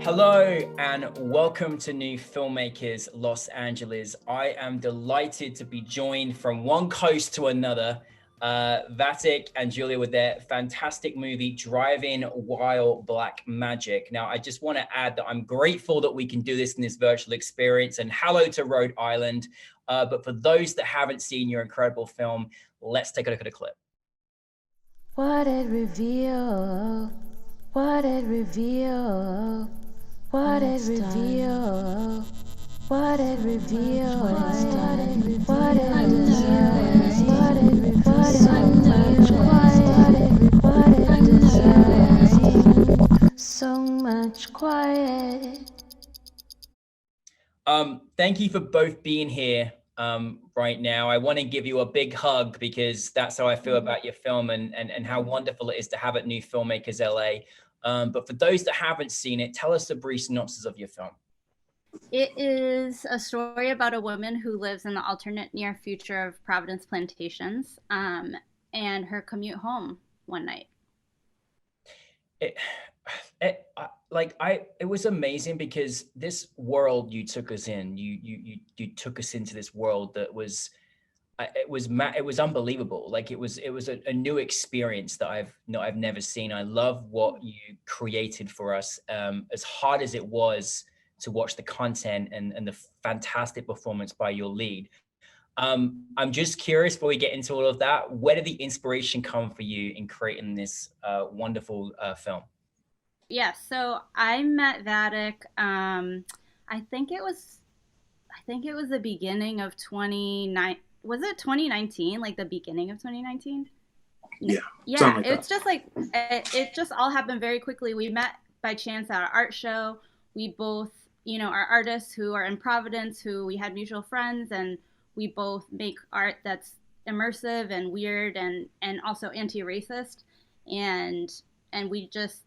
Hello and welcome to New Filmmakers Los Angeles. I am delighted to be joined from one coast to another. Vatic and Julia with their fantastic movie, Driving While Black Magic. Now, I just want to add that I'm grateful that we can do this in this virtual experience, and hello to Rhode Island. But for those that haven't seen your incredible film, let's take a look at a clip. What it reveal, what it reveal, what it reveal, what it reveal, what it reveal, what it reveal, so much quiet. Thank you for both being here right now. I want to give you a big hug because that's how I feel about your film and how wonderful it is to have at New Filmmakers LA. But for those that haven't seen it, tell us a brief synopsis of your film. It is a story about a woman who lives in the alternate near future of Providence Plantations and her commute home one night. It was amazing because this world you took us in, you took us into this world that was, it was unbelievable. Like it was a new experience that I've never seen. I love what you created for us. As hard as it was to watch the content and the fantastic performance by your lead. I'm just curious before we get into all of that, where did the inspiration come for you in creating this wonderful film? Yeah, so I met Vatic. I think it was the beginning of 29. Was it 2019? Like the beginning of 2019? Yeah. Yeah. It's just like it just all happened very quickly. We met by chance at an art show. We both, are artists who are in Providence, who we had mutual friends, and we both make art that's immersive and weird and also anti-racist. And we just,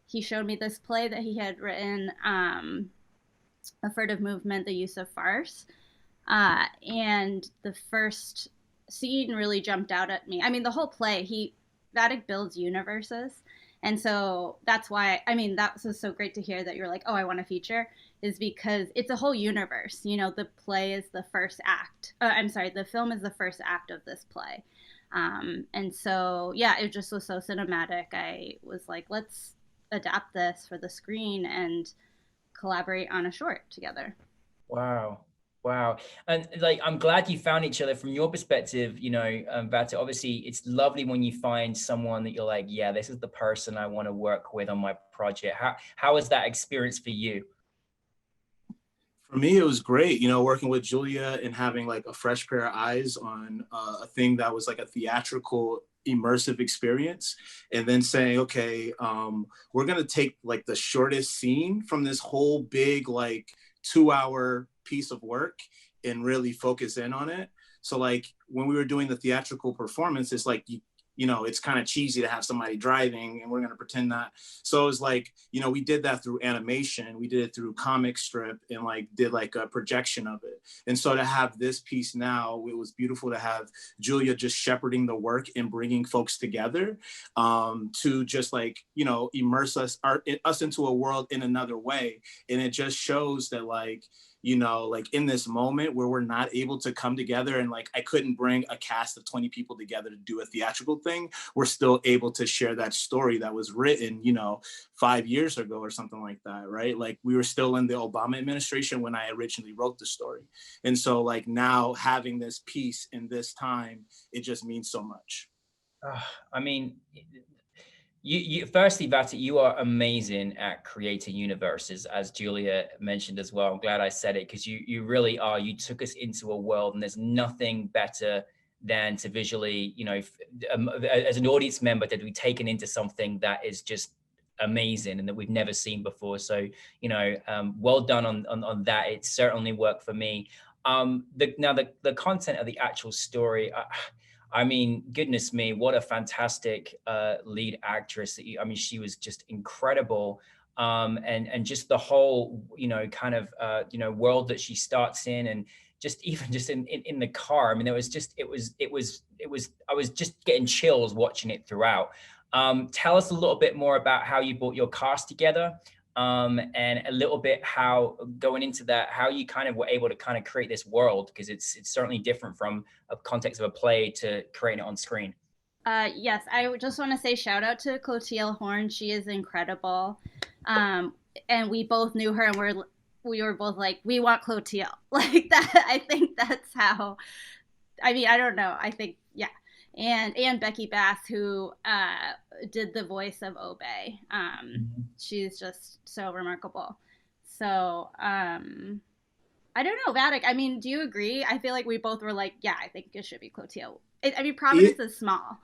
he showed me this play that he had written, A Furtive Movement, The Use of Farce. And the first scene really jumped out at me. I mean, the whole play, Vatic builds universes. And so that's why, that was so great to hear that you're like, oh, I want to feature, is because it's a whole universe. The play is the first act. The film is the first act of this play. And so, yeah, it just was so cinematic. I was like, let's adapt this for the screen and collaborate on a short together. Wow. And I'm glad you found each other. From your perspective, Vata, obviously it's lovely when you find someone that you're like, yeah, this is the person I want to work with on my project. How was that experience for you? For me, it was great, working with Julia and having like a fresh pair of eyes on a thing that was like a theatrical immersive experience, and then saying, okay, we're going to take like the shortest scene from this whole big, like 2-hour piece of work and really focus in on it. So like when we were doing the theatrical performance, it's like, it's kind of cheesy to have somebody driving and we're going to pretend that. So it was like, we did that through animation. We did it through comic strip and did a projection of it. And so to have this piece now, it was beautiful to have Julia just shepherding the work and bringing folks together to just immerse us into a world in another way. And it just shows that in this moment where we're not able to come together and I couldn't bring a cast of 20 people together to do a theatrical thing, we're still able to share that story that was written, 5 years ago or something like that, right? We were still in the Obama administration when I originally wrote the story. And so now having this piece in this time, it just means so much. You firstly, Vatic, you are amazing at creating universes, as Julia mentioned as well. I'm glad I said it because you really are. You took us into a world, and there's nothing better than to visually, as an audience member, to be taken into something that is just amazing and that we've never seen before. So, well done on that. It certainly worked for me. The content of the actual story. Goodness me, what a fantastic lead actress that you, she was just incredible. And just the whole, world that she starts in, and just in the car. I was just getting chills watching it throughout. Tell us a little bit more about how you brought your cast together. and a little bit how going into that, how you kind of were able to kind of create this world, because it's certainly different from a context of a play to creating it on screen. Yes, I just want to say shout out to Clotilde Horn. She is incredible. And we both knew her, and we were both like, we want Clotilde. Like that. I think that's how, I mean, I don't know. I think, yeah. And Becky Bass, who did the voice of Obey. She's just so remarkable. So, I don't know, Vatic. I mean, do you agree? I feel like we both were like, yeah, I think it should be Clotilde. I mean, Providence is small.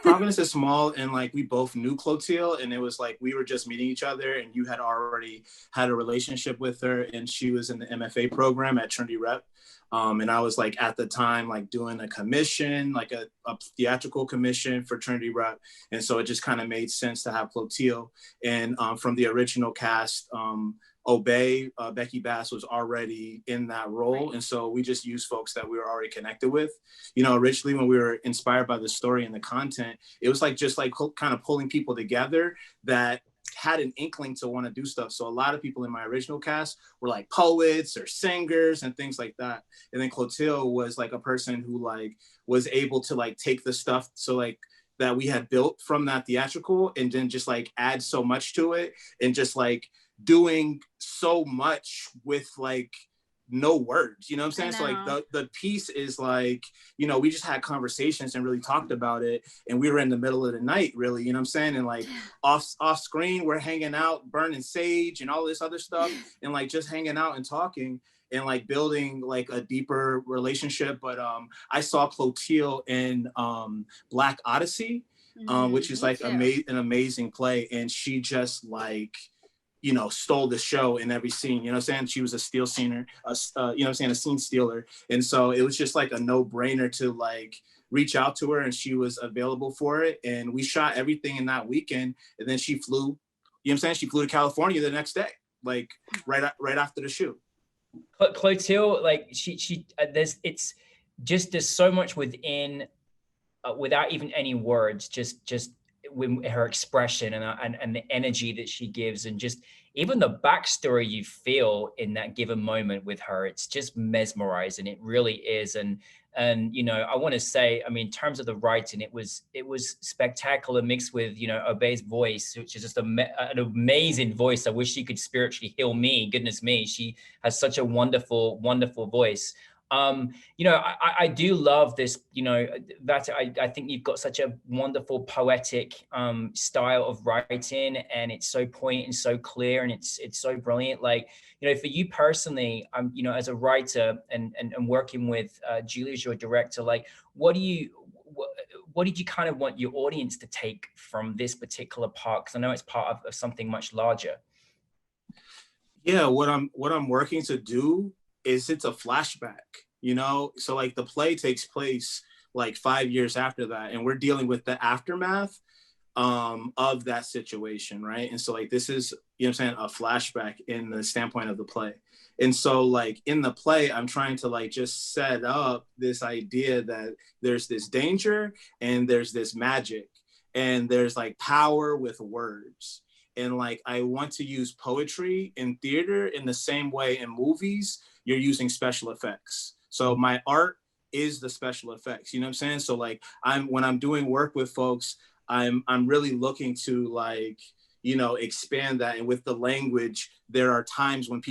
Providence is small, and like we both knew Clotilde, and it was like we were just meeting each other, and you had already had a relationship with her, and she was in the MFA program at Trinity Rep. And I was like at the time like doing a commission, like a theatrical commission for Trinity Rep, and so it just kind of made sense to have Clotilde. And from the original cast, Obey, Becky Bass was already in that role. And so we just used folks that we were already connected with. You know, originally when we were inspired by the story and the content, it was like just like kind of pulling people together that had an inkling to want to do stuff. So a lot of people in my original cast were like poets or singers and things like that. And then Clotilde was like a person who like was able to like take the stuff so like that we had built from that theatrical and then just like add so much to it and just like doing so much with like no words, you know what I'm saying? So like the piece is like, you know, we just had conversations and really talked about it, and we were in the middle of the night really, you know what I'm saying? And like off screen we're hanging out, burning sage and all this other stuff, and like just hanging out and talking and like building like a deeper relationship. But I saw Clotilde in Black Odyssey, which is like an amazing play, and she just like, you know, stole the show in every scene, you know what I'm saying? She was a steal scener, you know what I'm saying, a scene stealer. And so it was just like a no-brainer to like reach out to her, and she was available for it. And we shot everything in that weekend, and then she flew, you know what I'm saying? She flew to California the next day, like right after the shoot. Clotilde, like she it's just, there's so much within, without even any words, just with her expression and the energy that she gives, and just even the backstory you feel in that given moment with her, it's just mesmerizing. It really is. And you know, I want to say, I mean, in terms of the writing, it was spectacular, mixed with, you know, Obey's voice, which is just an amazing voice. I wish she could spiritually heal me. Goodness me, she has such a wonderful voice. You know, I do love this, you know, that I think you've got such a wonderful poetic style of writing, and it's so poignant and so clear, and it's so brilliant. Like, you know, for you personally, you know, as a writer and working with Julie as your director, like, what did you kind of want your audience to take from this particular part? Because I know it's part of something much larger. Yeah, what I'm working to do is it's a flashback, you know? So like the play takes place like 5 years after that, and we're dealing with the aftermath of that situation, right? And so like this is, you know what I'm saying, a flashback in the standpoint of the play. And so like in the play, I'm trying to like just set up this idea that there's this danger and there's this magic and there's like power with words. And like, I want to use poetry in theater in the same way in movies you're using special effects. So my art is the special effects, you know what I'm saying? So like when I'm doing work with folks, I'm really looking to like, you know, expand that. And with the language, there are times when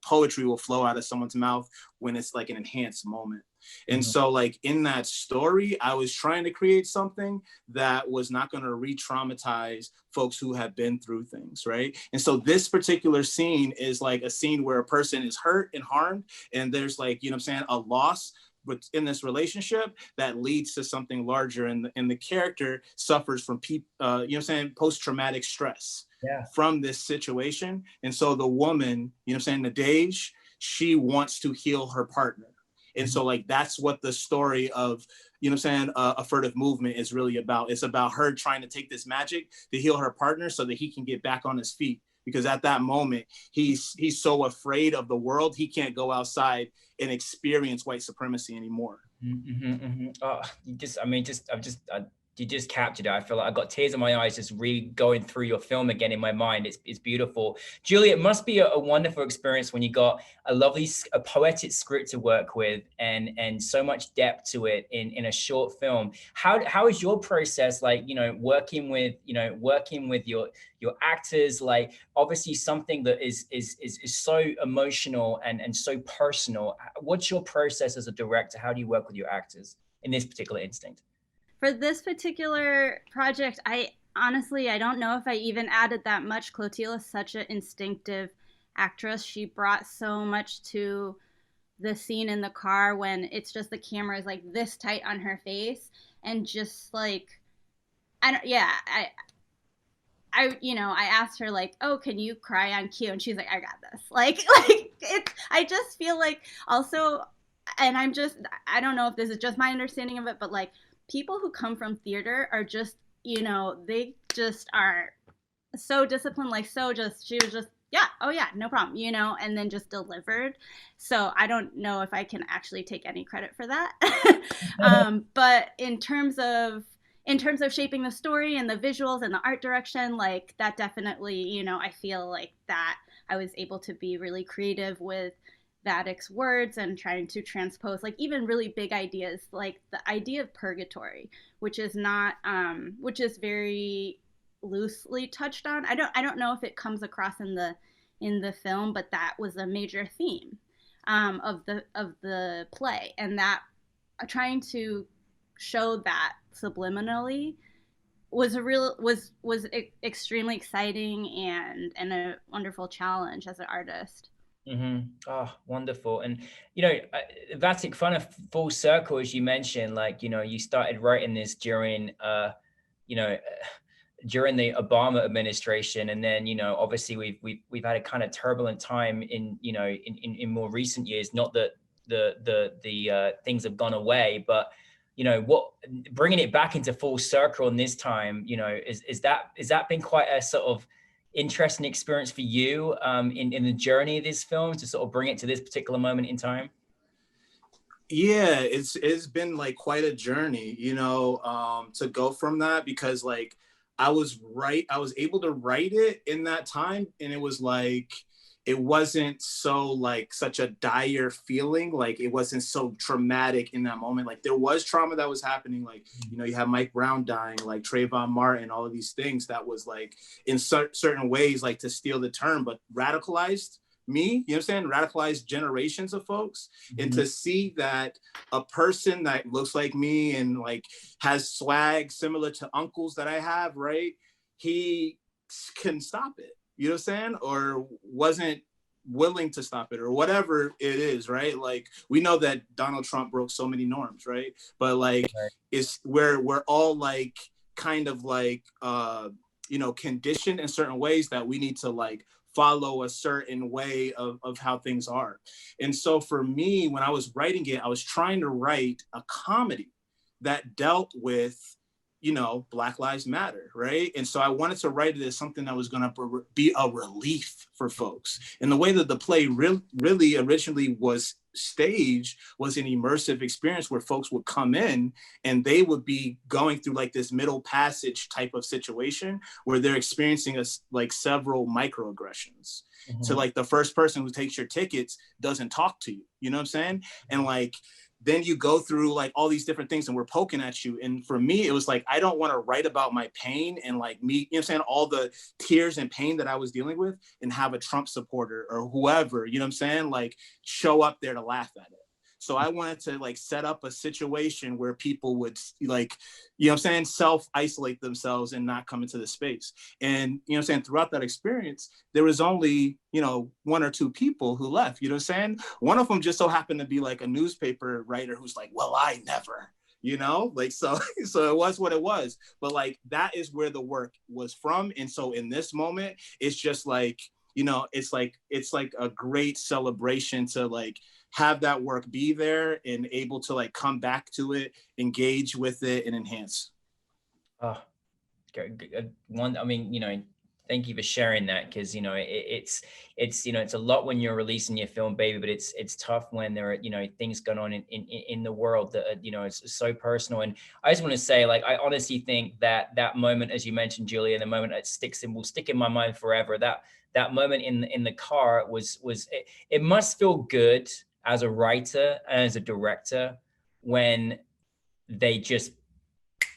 poetry will flow out of someone's mouth when it's like an enhanced moment. And so like in that story, I was trying to create something that was not going to re-traumatize folks who have been through things, right? And so this particular scene is like a scene where a person is hurt and harmed, and there's like, you know what I'm saying, a loss in this relationship that leads to something larger, and the character suffers from you know what I'm saying, post-traumatic stress from this situation. And so the woman, you know what I'm saying, Nadej, she wants to heal her partner. And so like, that's what the story of, you know what I'm saying, a furtive movement is really about. It's about her trying to take this magic to heal her partner so that he can get back on his feet. Because at that moment, he's so afraid of the world, he can't go outside and experience white supremacy anymore. Oh, captured it. I feel like I got tears in my eyes just going through your film again in my mind. It's beautiful. Julie, it must be a wonderful experience when you got a poetic script to work with and so much depth to it in a short film. How is your process like, working with your actors, like obviously something that is so emotional and so personal. What's your process as a director? How do you work with your actors in this particular instinct? For this particular project, I don't know if I even added that much. Clotilde is such an instinctive actress. She brought so much to the scene in the car when it's just the camera is like this tight on her face, and just like, I asked her like, oh, can you cry on cue? And she's like, I got this. I just feel like also, and I don't know if this is just my understanding of it, but like people who come from theater are just, they just are so disciplined, she was just, yeah, oh yeah, no problem, and then just delivered. So I don't know if I can actually take any credit for that. But in terms of shaping the story and the visuals and the art direction, like that definitely, I feel like that I was able to be really creative with Vatic's words and trying to transpose like even really big ideas, like the idea of purgatory, which is very loosely touched on. I don't know if it comes across in the film, but that was a major theme of the play, and that trying to show that subliminally was extremely exciting and a wonderful challenge as an artist. Mm-hmm. Oh, wonderful. And, Vatic, kind of full circle, as you mentioned, like, you started writing this during, during the Obama administration. And then, obviously we've had a kind of turbulent time in more recent years, not that the things have gone away, but, bringing it back into full circle in this time, is that been quite a sort of interesting experience for you in the journey of this film to sort of bring it to this particular moment in time? Yeah, it's been like quite a journey, to go from that, because like I was able to write it in that time, and it was like it wasn't so like such a dire feeling, like it wasn't so traumatic in that moment. Like there was trauma that was happening, like you have Mike Brown dying, like Trayvon Martin, all of these things that was like in certain ways, like to steal the term, but radicalized me, radicalized generations of folks. Mm-hmm. And to see that a person that looks like me and like has swag similar to uncles that I have, right, he can stop it, or wasn't willing to stop it, or whatever it is, right? Like we know that Donald Trump broke so many norms, right? But like it's where we're all like kind of like conditioned in certain ways that we need to like follow a certain way of how things are. And so for me, when I was writing it, I was trying to write a comedy that dealt with Black Lives Matter, right? And so I wanted to write it as something that was going to be a relief for folks. And the way that the play really originally was staged was an immersive experience where folks would come in and they would be going through like this middle passage type of situation where they're experiencing like several microaggressions. Mm-hmm. So like the first person who takes your tickets doesn't talk to you, you know what I'm saying? And like, then you go through like all these different things and we're poking at you. And for me, it was like, I don't want to write about my pain and like me, all the tears and pain that I was dealing with and have a Trump supporter or whoever, like show up there to laugh at it. So I wanted to like set up a situation where people would like, self-isolate themselves and not come into the space. And, throughout that experience, there was only, one or two people who left, One of them just so happened to be like a newspaper writer who's like, well, I never, so it was what it was. But like, that is where the work was from. And so in this moment, it's just like, it's like a great celebration to like, have that work be there and able to like come back to it, engage with it and enhance. Oh, Thank you for sharing that, because you know it's you know it's a lot when you're releasing your film, baby, but it's tough when there are you know things going on in the world that are, you know it's so personal. And I just want to say, like, I honestly think that that moment, as you mentioned, Julia, the moment that will stick in my mind forever. That moment in the car was it must feel good as a writer and as a director when they just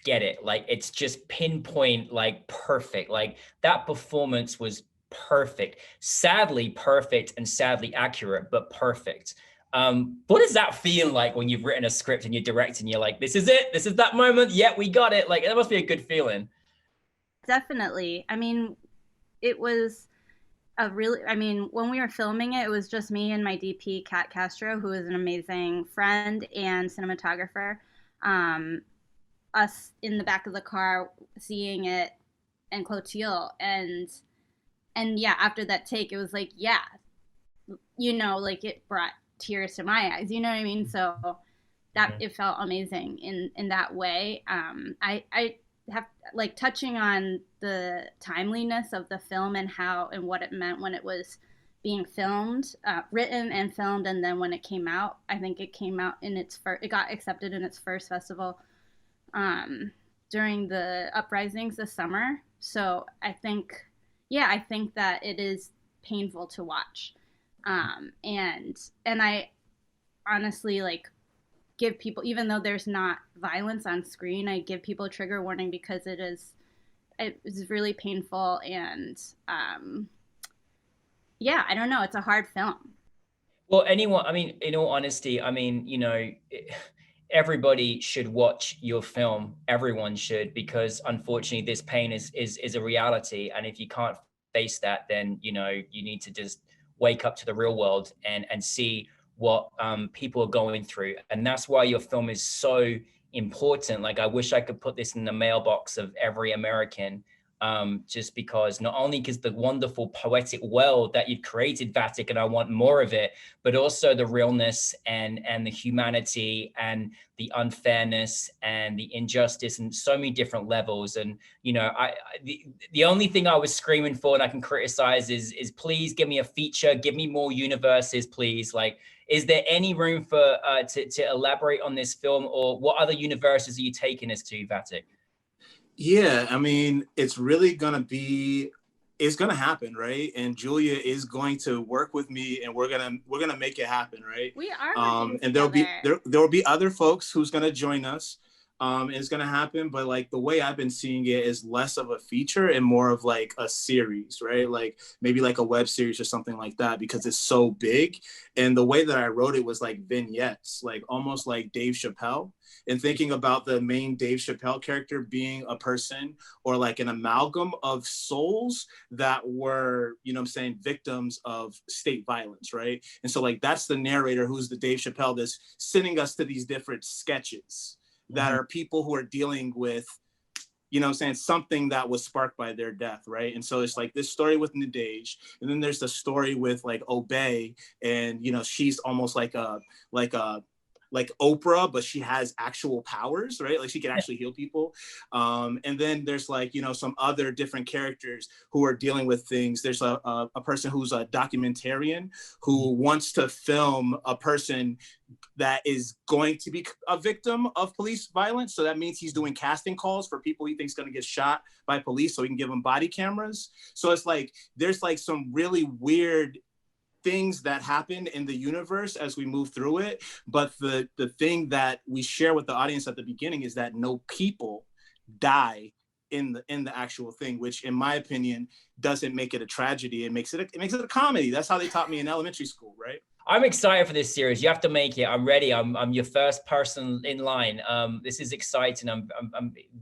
get it. Like it's just pinpoint, like perfect. Like that performance was perfect, sadly perfect and sadly accurate, but perfect. What does that feel like when you've written a script and you're directing? You're like, this is it. This is that moment. Yeah, we got it. Like that must be a good feeling. Definitely. I mean, it was I mean, when we were filming it, it was just me and my DP, Kat Castro, who is an amazing friend and cinematographer. Um, us in the back of the car seeing it, and Clotilde, and yeah, after that take, it was like, yeah, you know, like it brought tears to my eyes, you know what I mean? So that it felt amazing in that way. I have, like, touching on the timeliness of the film and how and what it meant when it was being filmed, written and filmed, and then when it came out, I think it came out in its first, it got accepted in its first festival during the uprisings this summer. So I think, yeah, I think that it is painful to watch. And I honestly, like, give people, even though there's not violence on screen, I give people a trigger warning because it is really painful. And yeah, I don't know, it's a hard film. Well, anyone, I mean, in all honesty, I mean, you know, everybody should watch your film. Everyone should, because unfortunately this pain is a reality. And if you can't face that, then, you know, you need to just wake up to the real world and see what people are going through. And that's why your film is so important. Like, I wish I could put this in the mailbox of every American, just because, not only because the wonderful poetic world that you've created, Vatic, and I want more of it, but also the realness and the humanity and the unfairness and the injustice and so many different levels. And, you know, the only thing I was screaming for, and I can criticize, is please give me a feature, give me more universes, please. Like, is there any room for to elaborate on this film, or what other universes are you taking us to, Vatic? Yeah, I mean, it's really it's gonna happen, right? And Julia is going to work with me, and we're gonna make it happen, right? We are working And together. there will be other folks who's gonna join us. It's gonna happen, but like the way I've been seeing it is less of a feature and more of like a series, right? Like maybe like a web series or something like that, because it's so big. And the way that I wrote it was like vignettes, like almost like Dave Chappelle, and thinking about the main Dave Chappelle character being a person or like an amalgam of souls that were, you know what I'm saying, victims of state violence, right? And so like that's the narrator, who's the Dave Chappelle, that's sending us to these different sketches that are people who are dealing with, you know what I'm saying, something that was sparked by their death, right? And so it's like this story with Nadej, and then there's the story with like Obey, and you know, she's almost like like Oprah, but she has actual powers, right? Like she can actually heal people. And then there's like, you know, some other different characters who are dealing with things. There's a person who's a documentarian who wants to film a person that is going to be a victim of police violence. So that means he's doing casting calls for people he thinks going to get shot by police so he can give them body cameras. So it's like, there's like some really weird things that happen in the universe as we move through it. But the thing that we share with the audience at the beginning is that no people die in the actual thing, which in my opinion doesn't make it a tragedy. It makes it a comedy. That's how they taught me in elementary school, right? I'm excited for this series. You have to make it. I'm ready. I'm your first person in line. This is exciting. I'm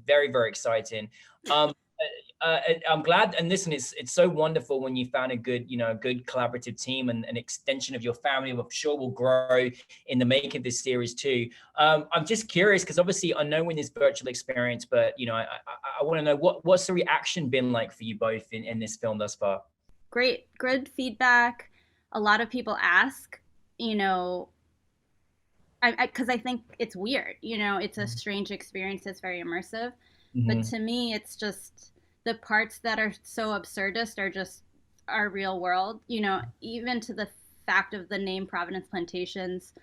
very, very exciting. I'm glad, and listen, it's so wonderful when you found a good, you know, a good collaborative team and an extension of your family. I'm sure will grow in the making of this series too. I'm just curious, because obviously I know in this virtual experience, but you know, I want to know what's the reaction been like for you both in this film thus far? Great, good feedback. A lot of people ask, you know, because I think it's weird, you know, it's a strange experience. It's very immersive. But to me, it's just the parts that are so absurdist are just our real world, you know, even to the fact of the name Providence Plantations.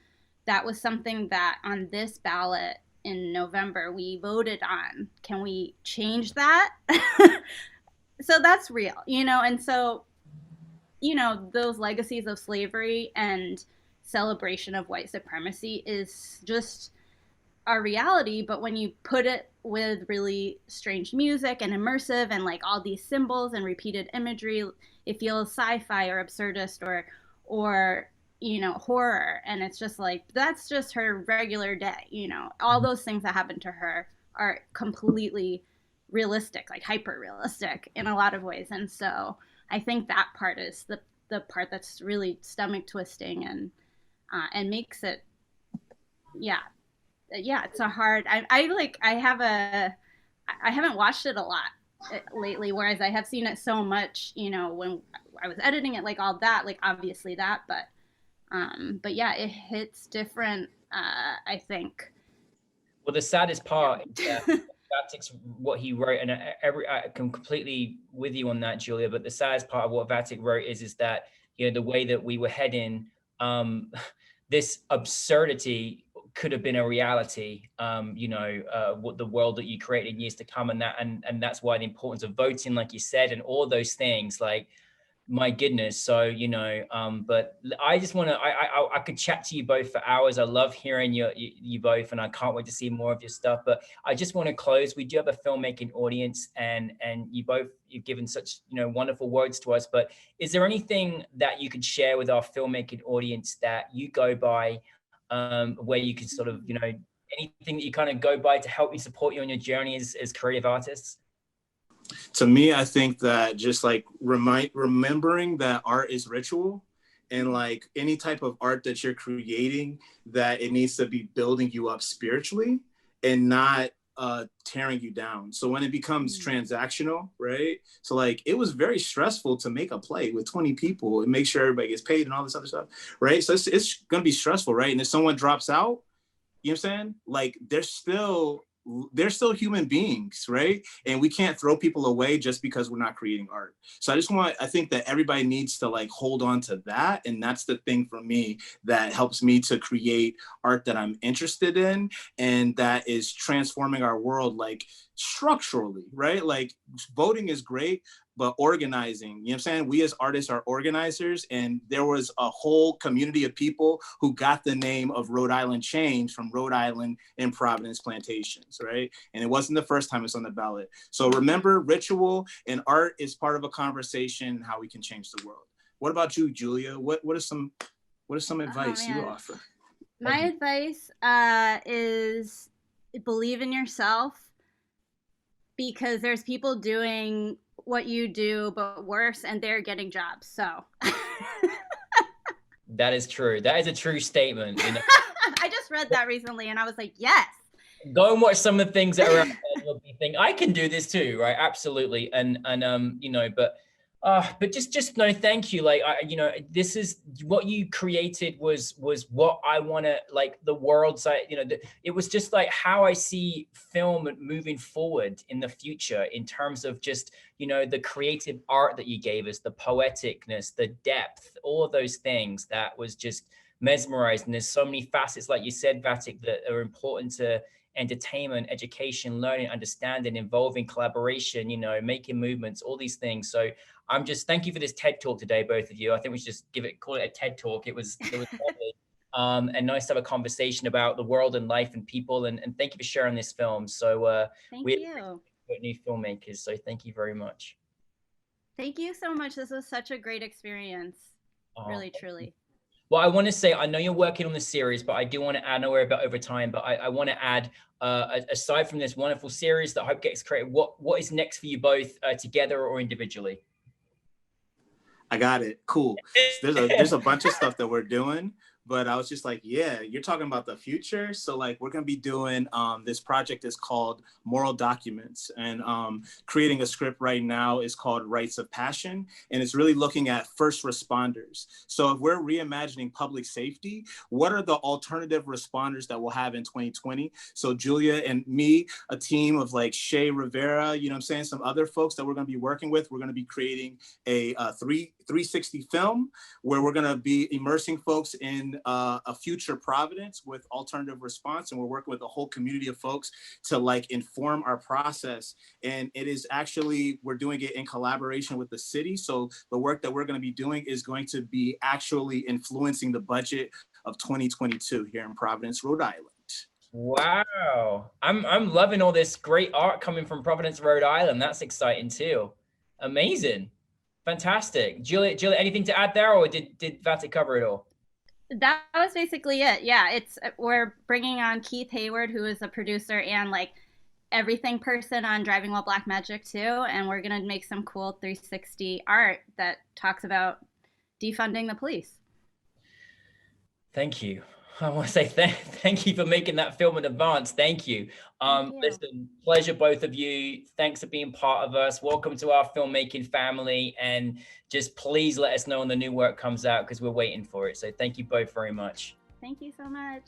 That was something that on this ballot in November we voted on. Can we change that? So that's real, you know, and so, you know, those legacies of slavery and celebration of white supremacy is just our reality. But when you put it with really strange music and immersive and like all these symbols and repeated imagery, it feels sci-fi or absurdist or you know, horror. And it's just like, that's just her regular day, you know. All those things that happened to her are completely realistic, like hyper realistic in a lot of ways. And so I think that part is the part that's really stomach twisting and makes it, yeah, it's a hard. I haven't watched it a lot lately, whereas I have seen it so much, you know, when I was editing it, like all that, like obviously that, but yeah, it hits different, I think. Well, the saddest part is that Vatic's what he wrote, and I can completely with you on that, Julia. But the saddest part of what Vatic wrote is that, you know, the way that we were heading, this absurdity could have been a reality. You know, what the world that you created in years to come, and that's why the importance of voting, like you said, and all those things, like. My goodness. So, you know, but I just want to, I could chat to you both for hours. I love hearing you both, and I can't wait to see more of your stuff. But I just want to close. We do have a filmmaking audience, and you've given such, you know, wonderful words to us. But is there anything that you could share with our filmmaking audience that you go by, where you could sort of, you know, anything that you kind of go by to help you support you on your journey as creative artists? To me, I think that just like remembering that art is ritual, and like any type of art that you're creating, that it needs to be building you up spiritually and not tearing you down. So when it becomes transactional, right? So like it was very stressful to make a play with 20 people and make sure everybody gets paid and all this other stuff, right? So it's going to be stressful, right? And if someone drops out, you know what I'm saying? Like they're still human beings, right? And we can't throw people away just because we're not creating art. So I think that everybody needs to like hold on to that. And that's the thing for me that helps me to create art that I'm interested in and that is transforming our world like structurally, right? Like voting is great, but organizing, you know what I'm saying? We as artists are organizers, and there was a whole community of people who got the name of Rhode Island changed from Rhode Island and Providence Plantations, right? And it wasn't the first time it's on the ballot. So remember, ritual and art is part of a conversation how we can change the world. What about you, Julia? What is some advice you offer? My advice is believe in yourself, because there's people doing what you do, but worse, and they're getting jobs. So that is true. That is a true statement. You know? I just read that recently, and I was like, yes. Go and watch some of the things that are out there. You'll be thinking, I can do this too, right? Absolutely. And you know, but just no, thank you. Like, you know, this is what you created was what I want to, like, the world side, you know, it was just like how I see film moving forward in the future in terms of just, you know, the creative art that you gave us, the poeticness, the depth, all of those things that was just mesmerized. And there's so many facets, like you said, Vatic, that are important to entertainment, education, learning, understanding, involving collaboration, you know, making movements, all these things. So I'm just, thank you for this TED Talk today, both of you. I think we should just call it a TED Talk. It was lovely. And nice to have a conversation about the world and life and people. And thank you for sharing this film. So thank you. New Filmmakers. So thank you very much. Thank you so much. This was such a great experience. Really, truly. Well, I want to say, I know you're working on the series, but I do want to add, I know we're about over time, but I want to add, aside from this wonderful series that I hope gets created, what is next for you both together or individually? I got it. Cool. There's a bunch of stuff that we're doing, But I was just like, yeah, you're talking about the future. So like, we're going to be doing, this project is called Moral Documents, and creating a script right now is called Rites of Passion. And it's really looking at first responders. So if we're reimagining public safety, what are the alternative responders that we'll have in 2020? So Julia and me, a team of like Shay Rivera, you know what I'm saying, some other folks that we're going to be working with, we're going to be creating a 360 film where we're going to be immersing folks in a future Providence with alternative response. And we're working with a whole community of folks to like inform our process. And it is actually, we're doing it in collaboration with the city. So the work that we're going to be doing is going to be actually influencing the budget of 2022 here in Providence, Rhode Island. Wow. I'm loving all this great art coming from Providence, Rhode Island. That's exciting too. Amazing. Fantastic. Julia, anything to add there, or did Vatic cover it all? That was basically it. Yeah, we're bringing on Keith Hayward, who is a producer and like everything person on Driving While Black Magic too, and we're gonna make some cool 360 art that talks about defunding the police. Thank you. I want to say thank you for making that film in advance. Thank you. Listen, pleasure, both of you. Thanks for being part of us. Welcome to our filmmaking family. And just please let us know when the new work comes out, because we're waiting for it. So thank you both very much. Thank you so much.